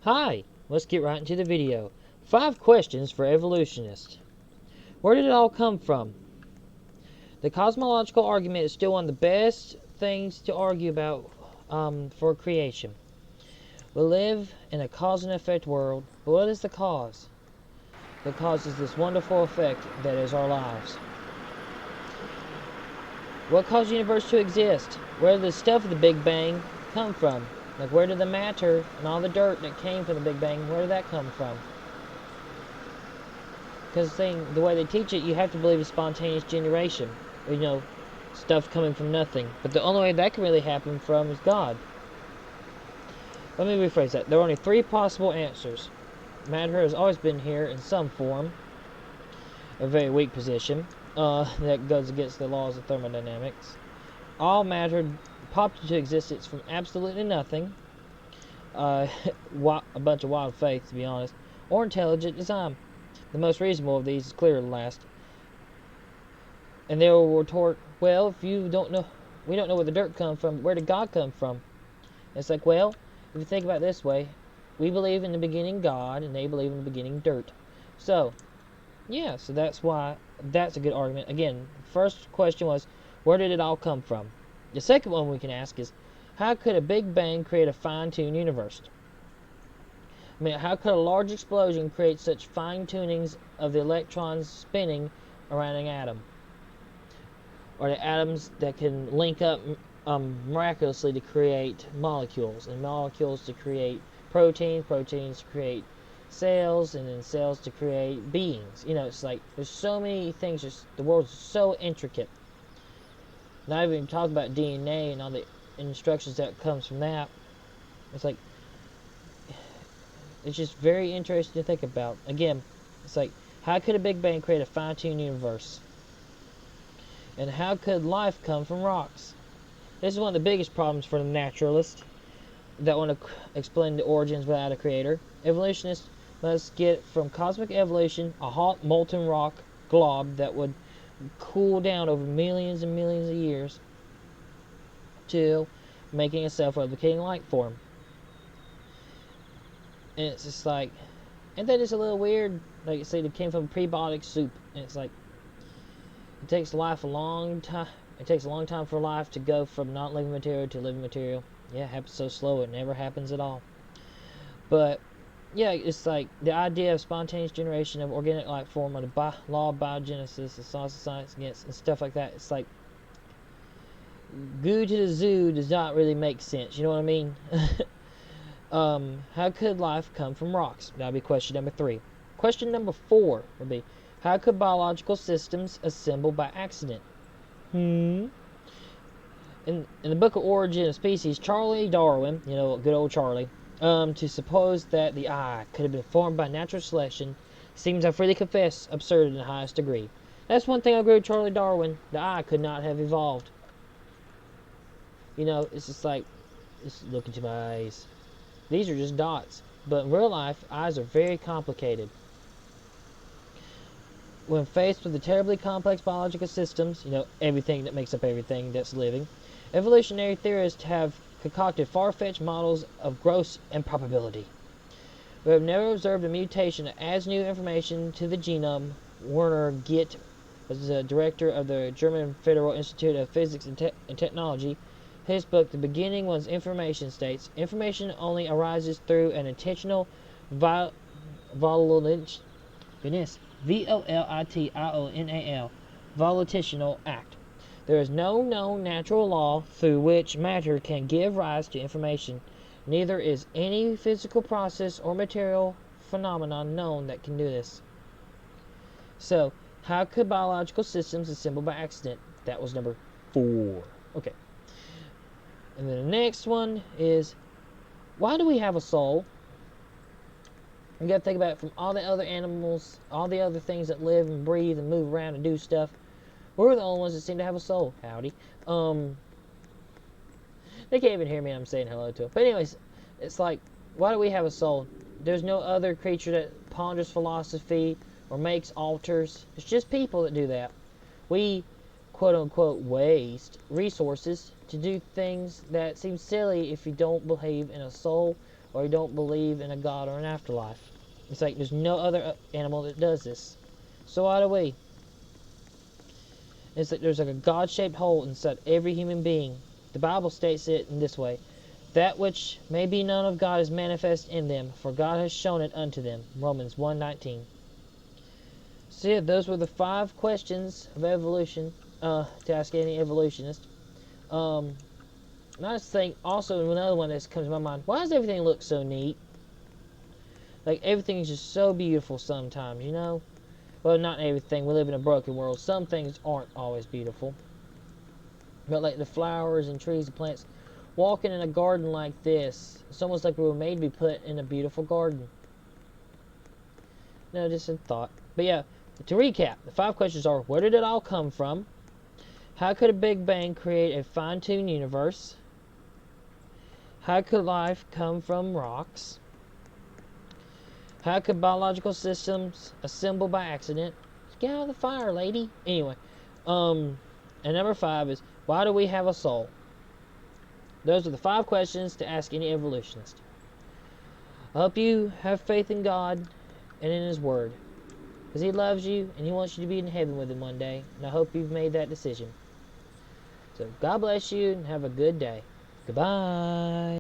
Hi, let's get right into the video. 5 questions for evolutionists. Where did it all come from? The cosmological argument is still one of the best things to argue about for creation. We live in a cause and effect world, but what is the cause? The cause is this wonderful effect that is our lives. What caused the universe to exist? Where did the stuff of the Big Bang come from? Like, where did the matter and all the dirt that came from the Big Bang, where did that come from? Because the way they teach it, you have to believe in spontaneous generation. Stuff coming from nothing. But the only way that can really happen from is God. Let me rephrase that. There are only 3 possible answers. Matter has always been here in some form. A very weak position. That goes against the laws of thermodynamics. All matter popped into existence from absolutely nothing. A bunch of wild faith, to be honest. Or intelligent design. The most reasonable of these is clearly the last. And they will retort, well, if you don't know, we don't know where the dirt comes from, where did God come from? And it's like, well, if you think about it this way, we believe in the beginning God, and they believe in the beginning dirt. So, yeah, so that's why, that's a good argument. Again, the first question was, where did it all come from? The second one we can ask is, how could a Big Bang create a fine-tuned universe? How could a large explosion create such fine-tunings of the electrons spinning around an atom? Or the atoms that can link up miraculously to create molecules, and molecules to create proteins, proteins to create cells, and then cells to create beings. It's like there's so many things. The world's so intricate. Not even talk about DNA and all the instructions that comes from that. It's like it's just very interesting to think about. Again, it's like, how could a Big Bang create a fine-tuned universe? And how could life come from rocks? This is one of the biggest problems for the naturalists that want to explain the origins without a creator. Evolutionists must get from cosmic evolution a hot molten rock glob that would cool down over millions and millions of years to making a self-replicating life form. And it's just like, ain't that just a little weird? Like you say, it came from prebiotic soup, and it's like, it takes life a long time. It takes a long time for life to go from non-living material to living material. Yeah, it happens so slow, it never happens at all. But yeah, it's like the idea of spontaneous generation of organic life form, or the law of biogenesis, the science of science against, and stuff like that. It's like, goo to the zoo does not really make sense. You know what I mean? How could life come from rocks? That'll be question number 3. Question number 4 would be, how could biological systems assemble by accident? In the book of Origin of Species, Charlie Darwin, good old Charlie, to suppose that the eye could have been formed by natural selection seems, I freely confess, absurd in the highest degree. That's one thing I agree with Charlie Darwin. The eye could not have evolved. It's just like, just look into my eyes. These are just dots. But in real life, eyes are very complicated. When faced with the terribly complex biological systems, everything that makes up everything that's living, evolutionary theorists have concocted far-fetched models of gross improbability. We have never observed a mutation that adds new information to the genome. Werner Gitt was the director of the German Federal Institute of Physics and Technology. His book, The Beginning Was Information, states, information only arises through an intentional volitional act. There is no known natural law through which matter can give rise to information. Neither is any physical process or material phenomenon known that can do this. So, how could biological systems assemble by accident? That was number 4. Okay. And then the next one is, why do we have a soul? You got to think about it, from all the other animals, all the other things that live and breathe and move around and do stuff. We're the only ones that seem to have a soul. Howdy. They can't even hear me. I'm saying hello to them. But anyways, it's like, why do we have a soul? There's no other creature that ponders philosophy or makes altars. It's just people that do that. We, quote-unquote, waste resources to do things that seem silly if you don't believe in a soul or you don't believe in a God or an afterlife. It's like there's no other animal that does this. So why do we? It's like there's like a God-shaped hole inside every human being. The Bible states it in this way: that which may be known of God is manifest in them, for God has shown it unto them. Romans 1:19. So yeah, those were the 5 questions of evolution to ask any evolutionist. I just think also another one that comes to my mind: why does everything look so neat? Like everything is just so beautiful sometimes, you know? Well, not everything. We live in a broken world. Some things aren't always beautiful. But like the flowers and trees and plants, walking in a garden like this, it's almost like we were made to be put in a beautiful garden. No, just a thought. But yeah, to recap, the 5 questions are: where did it all come from? How could a Big Bang create a fine-tuned universe? How could life come from rocks? How could biological systems assemble by accident? Get out of the fire, lady. Anyway, and number 5 is: why do we have a soul? Those are the 5 questions to ask any evolutionist. I hope you have faith in God and in His Word, because He loves you and He wants you to be in heaven with Him one day, and I hope you've made that decision. So God bless you and have a good day. Goodbye.